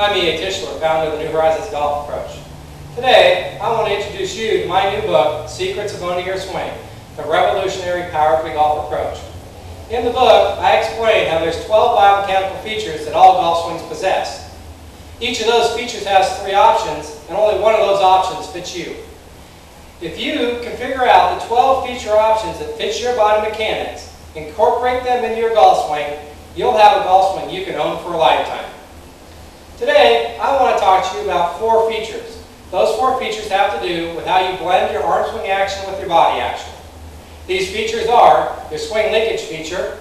I'm E.A. Tischler, founder of the New Horizons Golf Approach. Today, I want to introduce you to my new book, Secrets of Owning Your Swing, the revolutionary power-free golf approach. In the book, I explain how there's 12 biomechanical features that all golf swings possess. Each of those features has 3 options, and only one of those options fits you. If you can figure out the 12 feature options that fit your body mechanics, incorporate them into your golf swing, you'll have a golf swing you can own for a lifetime. Today, I want to talk to you about 4 features. Those 4 features have to do with how you blend your arm swing action with your body action. These features are your swing linkage feature,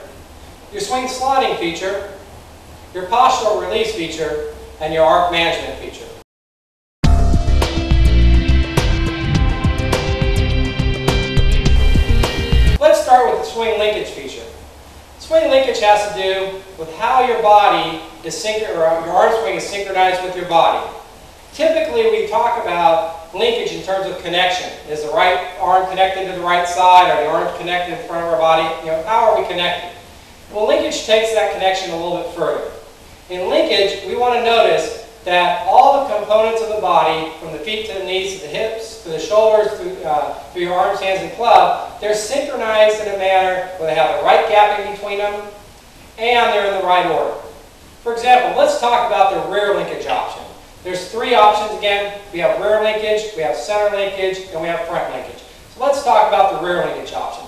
your swing slotting feature, your postural release feature, and your arc management feature. Let's start with the swing linkage feature. Swing linkage has to do with how your body is your arm swing is synchronized with your body. Typically, we talk about linkage in terms of connection. Is the right arm connected to the right side? Are the arms connected in front of our body? How are we connected? Well, linkage takes that connection a little bit further. In linkage, we want to notice that all the components of the body, from the feet to the knees, to the hips, to the shoulders, through your arms, hands, and club, they're synchronized in a manner where they have the right gap in between them, and they're in the right order. For example, let's talk about the rear linkage option. There's 3 options again. We have rear linkage, we have center linkage, and we have front linkage. So let's talk about the rear linkage option.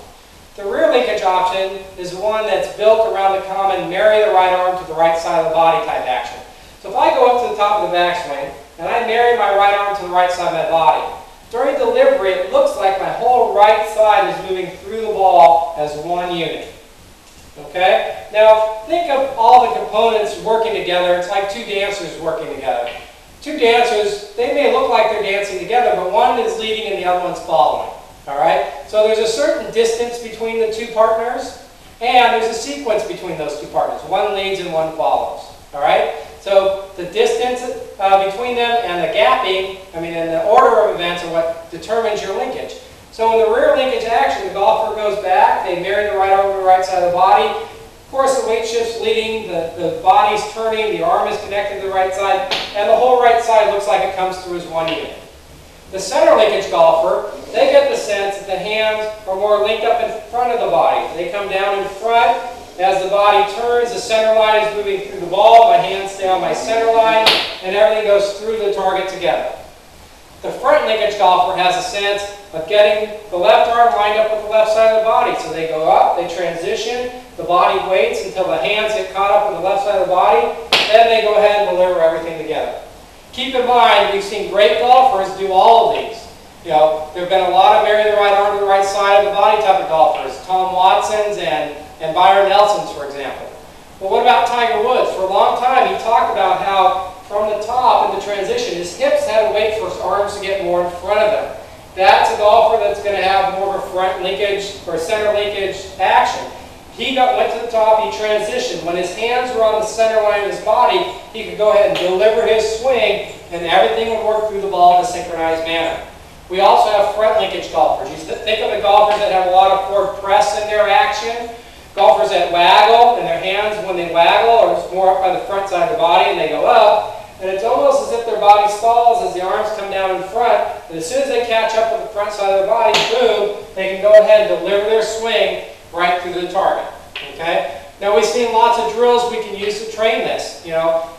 The rear linkage option is the one that's built around the common marry the right arm to the right side of the body type action. So if I go up to the top of the backswing and I marry my right arm to the right side of my body, during delivery it looks like my whole right side is moving through the ball as one unit. Okay? Now think of all the components working together. It's like 2 dancers working together. 2 dancers, they may look like they're dancing together, but one is leading and the other one's following. Alright? So there's a certain distance between the 2 partners, and there's a sequence between those 2 partners. One leads and one follows. Alright? So the distance between them and the gapping, and the order of events are what determines your linkage. So in the rear linkage action, the golfer goes back, they marry the right arm to the right side of the body. Of course, the weight shift's leading, the body's turning, the arm is connected to the right side, and the whole right side looks like it comes through as one unit. The center linkage golfer, they get the sense that the hands are more linked up in front of the body. They come down in front. As the body turns, the center line is moving through the ball, my hands stay on my center line, and everything goes through the target together. The front linkage golfer has a sense of getting the left arm lined up with the left side of the body. So they go up, they transition, the body waits until the hands get caught up with the left side of the body, then they go ahead and deliver everything together. Keep in mind, we've seen great golfers do all of these. There have been a lot of marry the right arm to the right side of the body type of golfers. Tom Watson's and Byron Nelson's, for example. But what about Tiger Woods? For a long time, he talked about how from the top in the transition, his hips had to wait for his arms to get more in front of them. That's a golfer that's going to have more of a front linkage or center linkage action. He went to the top, he transitioned. When his hands were on the center line of his body, he could go ahead and deliver his swing, and everything would work through the ball in a synchronized manner. We also have front linkage golfers. You think of the golfers that have a lot of forward press in their action. Golfers that waggle, and their hands, when they waggle, are more up by the front side of the body, and they go up. And it's almost as if their body stalls as the arms come down in front. And as soon as they catch up with the front side of the body, boom, they can go ahead and deliver their swing right through the target. Okay? Now we've seen lots of drills we can use to train this.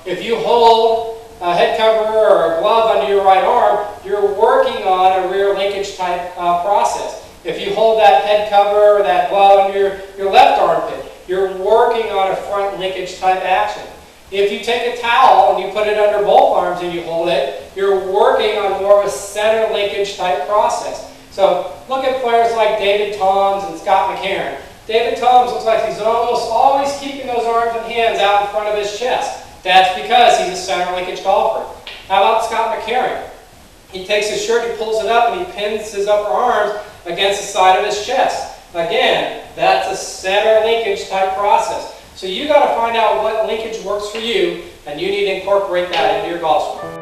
If you hold a head cover or a glove under your right arm, you're working on a rear linkage type process. If you hold that head cover or that glove under your left armpit, you're working on a front linkage type action. If you take a towel and you put it under both arms and you hold it, you're working on more of a center linkage type process. So look at players like David Toms and Scott McCarron. David Toms looks like he's almost always keeping those arms and hands out in front of his chest. That's because he's a center linkage golfer. How about Scott McCarron? He takes his shirt, he pulls it up, and he pins his upper arms against the side of his chest. Again, that's a center linkage type process. So you got to find out what linkage works for you, and you need to incorporate that into your golf swing.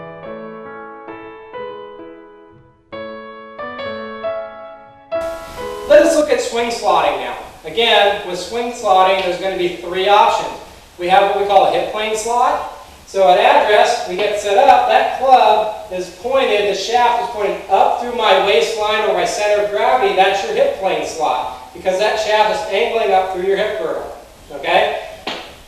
Let us look at swing slotting now. Again, with swing slotting, there's going to be 3 options. We have what we call a hip plane slot. So at address, we get set up, that club is pointed, the shaft is pointed up through my waistline or my center of gravity. That's your hip plane slot, because that shaft is angling up through your hip girdle. Okay?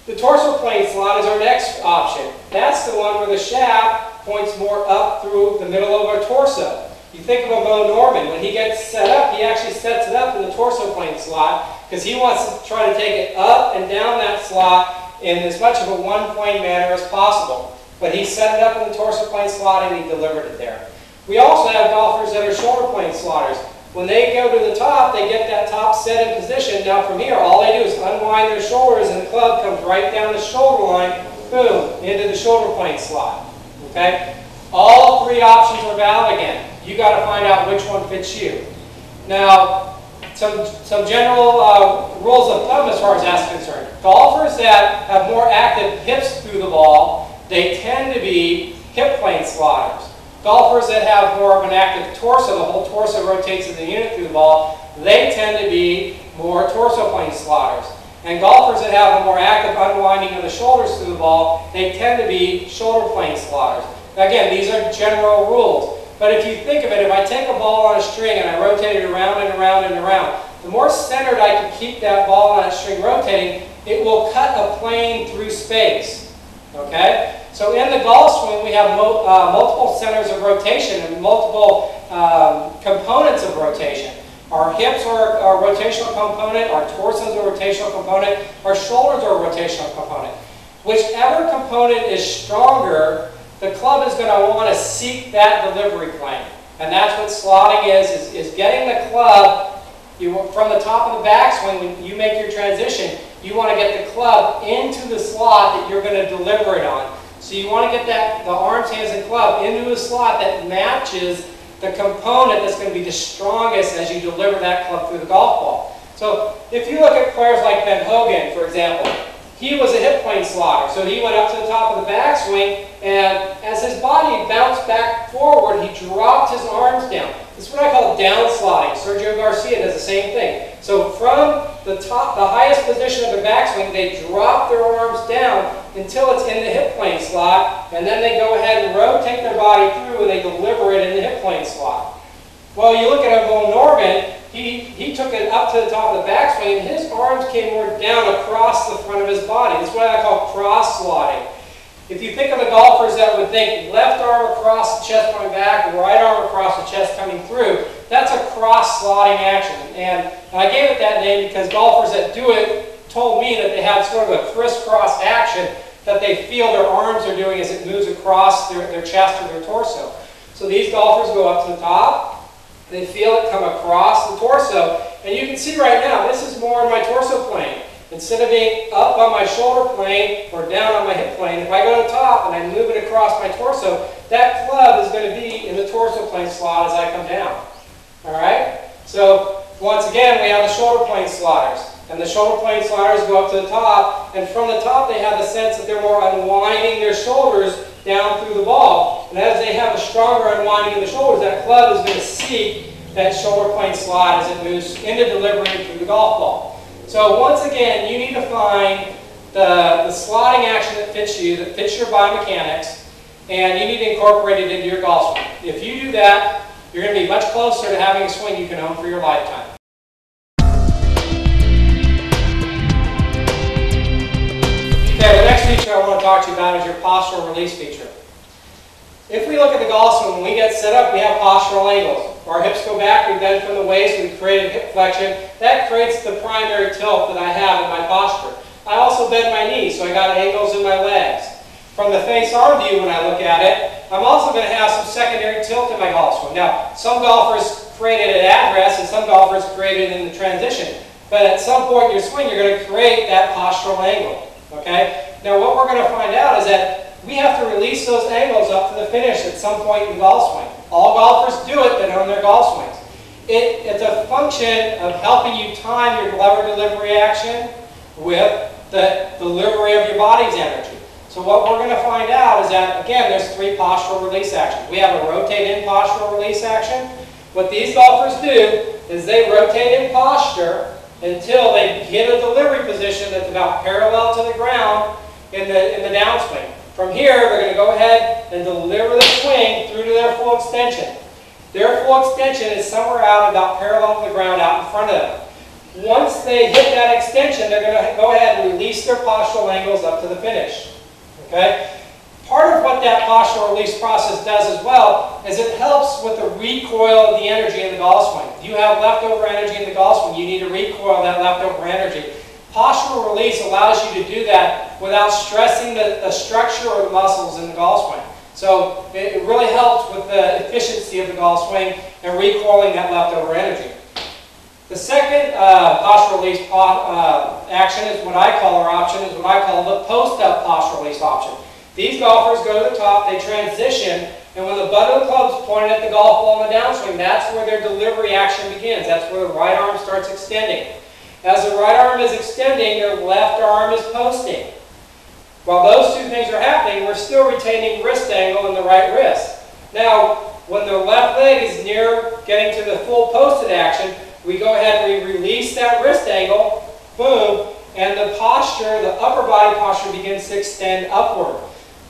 The dorsal plane slot is our next option. That's the one where the shaft points more up through the middle of our torso. You think of a Bo Norman, when he gets set up, he actually sets it up in the torso plane slot because he wants to try to take it up and down that slot in as much of a one-plane manner as possible. But he set it up in the torso plane slot and he delivered it there. We also have golfers that are shoulder plane slotters. When they go to the top, they get that top set in position. Now from here, all they do is unwind their shoulders and the club comes right down the shoulder line, boom, into the shoulder plane slot. Okay? All three options are valid again. You got to find out which one fits you. Now, some general rules of thumb as far as that's concerned. Golfers that have more active hips through the ball, they tend to be hip plane slotters. Golfers that have more of an active torso, the whole torso rotates as a unit through the ball, they tend to be more torso plane slotters. And golfers that have a more active unwinding of the shoulders through the ball, they tend to be shoulder plane slotters. Again, these are general rules. But if you think of it, if I take a ball on a string and I rotate it around and around and around, the more centered I can keep that ball on that string rotating, it will cut a plane through space. Okay? So in the golf swing, we have multiple centers of rotation and multiple components of rotation. Our hips are a rotational component, our torso is a rotational component, our shoulders are a rotational component. Whichever component is stronger, the club is going to want to seek that delivery plane. And that's what slotting is getting the club from the top of the backswing. When you make your transition, you want to get the club into the slot that you're going to deliver it on. So you want to get the arms, hands, and club into a slot that matches the component that's going to be the strongest as you deliver that club through the golf ball. So if you look at players like Ben Hogan, for example, he was a hip plane slotter. So he went up to the top of the backswing, and as his body bounced back forward, he dropped his arms down. This is what I call down slotting. Sergio Garcia does the same thing. So from the top, the highest position of the backswing, they drop their arms down until it's in the hip plane slot, and then they go ahead and rotate their body through and they deliver it in the hip plane slot. Well, you look at Bo Norman, he took it up to the top of the backswing, and his arms came more down across the front of his body. This is what I call cross-slotting. If you think of the golfers that would think left arm across the chest coming back, right arm across the chest coming through, that's a cross-slotting action. And I gave it that name because golfers that do it told me that they have sort of a crisscross action that they feel their arms are doing as it moves across their chest or their torso. So these golfers go up to the top, they feel it come across the torso, and you can see right now, this is more in my torso plane. Instead of being up on my shoulder plane or down on my hip plane, if I go to the top and I move it across my torso, that club is going to be in the torso plane slot as I come down. All right? So once again, we have the shoulder plane slotters. And the shoulder plane slotters go up to the top, and from the top they have the sense that they're more unwinding their shoulders down through the ball. And as they have a stronger unwinding of the shoulders, that club is going to seek that shoulder plane slot as it moves into delivery through the golf ball. So once again, you need to find the slotting action that fits you, that fits your biomechanics, and you need to incorporate it into your golf swing. If you do that, you're going to be much closer to having a swing you can own for your lifetime. Okay, the next feature I want to talk to you about is your postural release feature. If we look at the golf swing, when we get set up, we have postural angles. Our hips go back, we bend from the waist, we've created hip flexion. That creates the primary tilt that I have in my posture. I also bend my knees, so I got angles in my legs. From the face arm view, when I look at it, I'm also going to have some secondary tilt in my golf swing. Now, some golfers create it at address, and some golfers create it in the transition. But at some point in your swing, you're going to create that postural angle. Okay? Now, what we're going to find out is that we have to release those angles up to the finish at some point in the golf swing. All golfers do it that own their golf swings. It's a function of helping you time your lever delivery action with the delivery of your body's energy. So what we're going to find out is that, again, there's three postural release actions. We have a rotate in postural release action. What these golfers do is they rotate in posture until they get a delivery position that's about parallel to the ground in the downswing. From here, they're going to go ahead and deliver the swing through to their full extension. Their full extension is somewhere out about parallel to the ground out in front of them. Once they hit that extension, they're going to go ahead and release their postural angles up to the finish. Okay? Part of what that postural release process does as well is it helps with the recoil of the energy in the golf swing. If you have leftover energy in the golf swing, you need to recoil that leftover energy. Postural release allows you to do that without stressing the structure or the muscles in the golf swing. So it really helps with the efficiency of the golf swing and recoiling that leftover energy. The second postural release action is what I call, or option, is what I call the post-up postural release option. These golfers go to the top, they transition, and when the butt of the club is pointed at the golf ball in the downswing, that's where their delivery action begins. That's where the right arm starts extending. As the right arm is extending, their left arm is posting. While those two things are happening, we're still retaining wrist angle in the right wrist. Now, when the left leg is near getting to the full posted action, we go ahead and we release that wrist angle, boom, and the posture, the upper body posture begins to extend upward.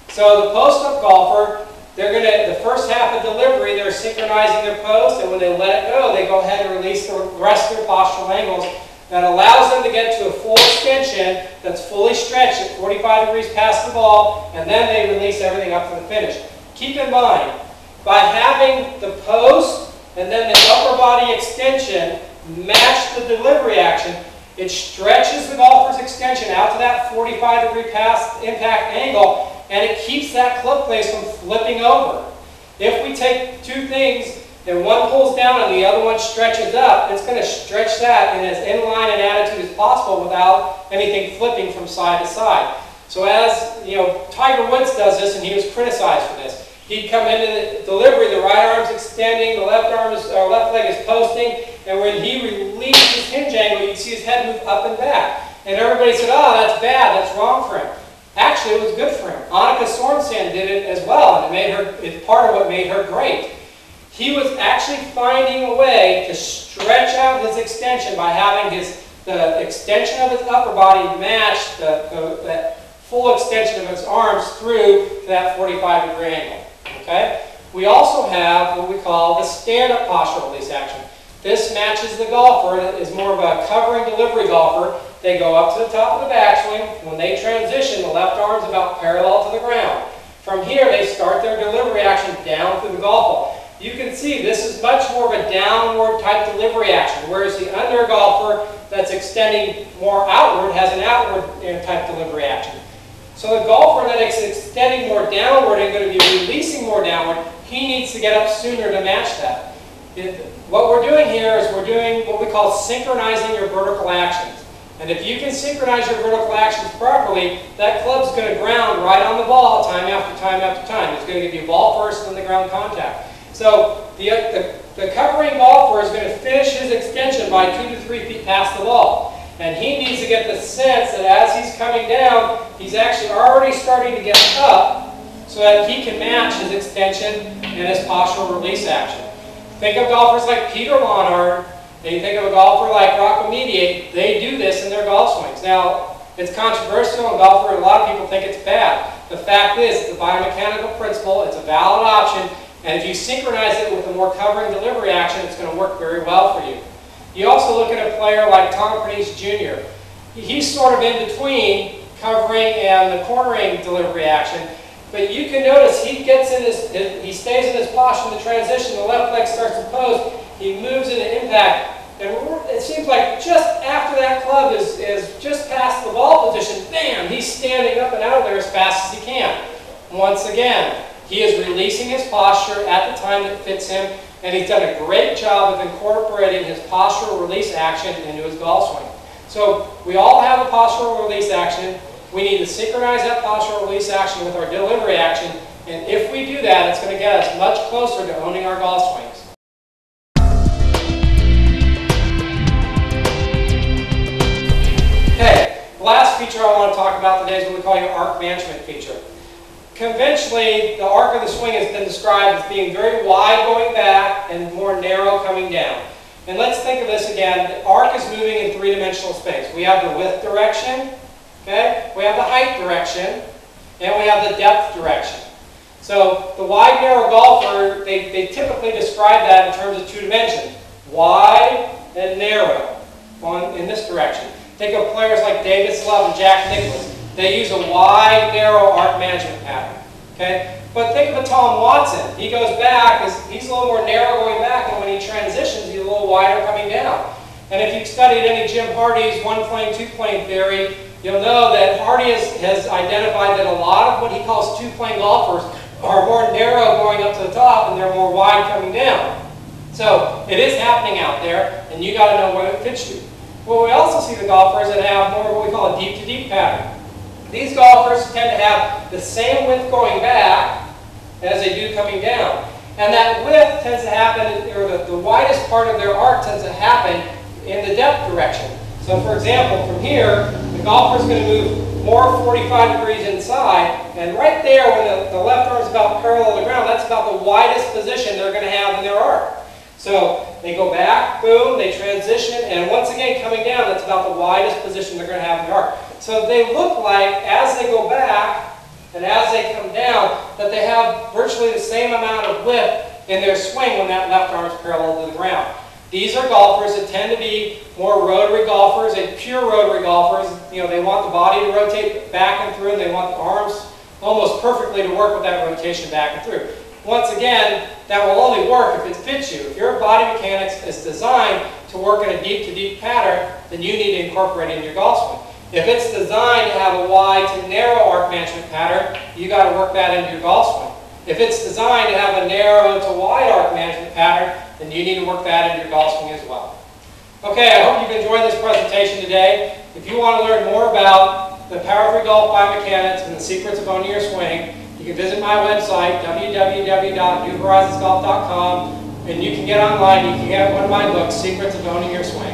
So the post-up golfer, they're going to, the first half of delivery, they're synchronizing their post, and when they let it go, they go ahead and release the rest of their postural angles. That allows them to get to a full extension that's fully stretched at 45 degrees past the ball, and then they release everything up to the finish. Keep in mind, by having the post and then the upper body extension match the delivery action, it stretches the golfer's extension out to that 45 degree past impact angle, and it keeps that club face from flipping over. If we take two things and one pulls down and the other one stretches up, it's going to stretch that in as in-line an attitude as possible without anything flipping from side to side. So as you know, Tiger Woods does this, and he was criticized for this. He'd come into the delivery, the right arm's extending, the left leg is posting, and when he released his hinge angle, you'd see his head move up and back. And everybody said, oh, that's bad, that's wrong for him. Actually, it was good for him. Annika Sorenstam did it as well, and it made her, it's part of what made her great. He was actually finding a way to stretch out his extension by having the extension of his upper body match the full extension of his arms through to that 45 degree angle. Okay? We also have what we call the stand-up postural release action. This matches the golfer that is more of a covering delivery golfer. They go up to the top of the backswing. When they transition, the left arm is about parallel to the ground. From here, they start their delivery action down through the golf ball. You can see this is much more of a downward type delivery action, whereas the under golfer that's extending more outward has an outward type delivery action. So the golfer that is extending more downward and going to be releasing more downward, he needs to get up sooner to match that. What we're doing here is we're doing what we call synchronizing your vertical actions. And if you can synchronize your vertical actions properly, that club's going to ground right on the ball time after time after time. It's going to give you ball first and the ground contact. So the covering golfer is going to finish his extension by 2 to 3 feet past the ball. And he needs to get the sense that as he's coming down, he's actually already starting to get up so that he can match his extension and his postural release action. Think of golfers like Peter Lonard, and you think of a golfer like Rocco Mediate, they do this in their golf swings. Now, it's controversial in golf, and a lot of people think it's bad. The fact is, it's a biomechanical principle, it's a valid option, and if you synchronize it with a more covering delivery action, it's going to work very well for you. You also look at a player like Tom Pernice Jr. He's sort of in between covering and the cornering delivery action, but you can notice he gets in he stays in his posture in the transition, the left leg starts to post, he moves into impact, and it seems like just after that club is just past the ball position, bam, he's standing up and out of there as fast as he can. Once again, he is releasing his posture at the time that fits him, and he's done a great job of incorporating his postural release action into his golf swing. So we all have a postural release action. We need to synchronize that postural release action with our delivery action, and if we do that, it's going to get us much closer to owning our golf swings. Okay, the last feature I want to talk about today is what we call your arc management feature. Conventionally, the arc of the swing has been described as being very wide going back and more narrow coming down. And let's think of this again. The arc is moving in three-dimensional space. We have the width direction, okay? We have the height direction, and we have the depth direction. So the wide, narrow golfer, they typically describe that in terms of two dimensions. Wide and narrow in this direction. Think of players like Davis Love and Jack Nicklaus. They use a wide, narrow arc management pattern. Okay? But think of a Tom Watson. He goes back, he's a little more narrow going back, and when he transitions, he's a little wider coming down. And if you've studied any Jim Hardy's one-plane, two-plane theory, you'll know that Hardy has identified that a lot of what he calls two-plane golfers are more narrow going up to the top, and they're more wide coming down. So it is happening out there, and you got to know where it fits you. Well, we also see the golfers that have more of what we call a deep-to-deep pattern. These golfers tend to have the same width going back as they do coming down. And that width tends to happen, or the widest part of their arc tends to happen in the depth direction. So for example, from here, the golfer is going to move more 45 degrees inside, and right there when the left arm is about parallel to the ground, that's about the widest position they're going to have in their arc. So they go back, boom, they transition, and once again coming down, that's about the widest position they're going to have in their arc. So they look like, as they go back and as they come down, that they have virtually the same amount of width in their swing when that left arm is parallel to the ground. These are golfers that tend to be more rotary golfers, and pure rotary golfers. You know, they want the body to rotate back and through, and they want the arms almost perfectly to work with that rotation back and through. Once again, that will only work if it fits you. If your body mechanics is designed to work in a deep-to-deep pattern, then you need to incorporate it in your golf swing. If it's designed to have a wide to narrow arc management pattern, you got to work that into your golf swing. If it's designed to have a narrow to wide arc management pattern, then you need to work that into your golf swing as well. Okay, I hope you've enjoyed this presentation today. If you want to learn more about the Power 3 Golf biomechanics and the secrets of owning your swing, you can visit my website, www.newhorizonsgolf.com, and you can get online, you can get one of my books, Secrets of Owning Your Swing.